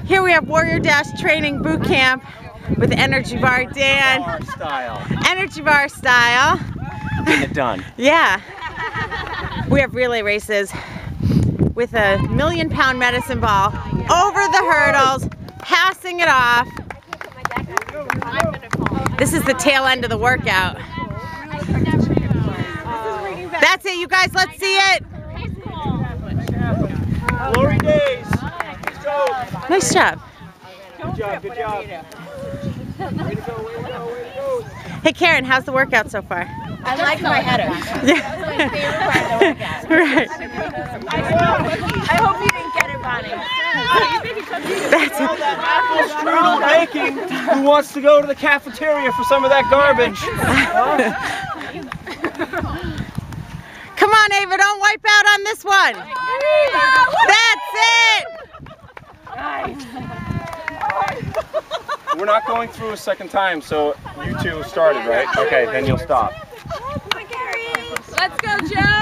Here we have Warrior Dash Training Boot Camp with NRG-BAR Dan. NRG-BAR style. Getting it done. Yeah. We have relay races with a 1,000,000-pound medicine ball over the hurdles, passing it off. This is the tail end of the workout. That's it, you guys. Let's see it. Glory days. Nice job. Good job, good job. Way to go, way to go, way to go. Hey Karen, how's the workout so far? I like my header. Yeah. That was my favorite part of the workout. Right. I hope you didn't get it, Bonnie. That's Well, that apple strudel baking who wants to go to the cafeteria for some of that garbage. Come on, Ava, don't wipe out on this one. That's it. We're not going through a second time, so you two started, right? Okay, then you'll stop. Let's go, Joe.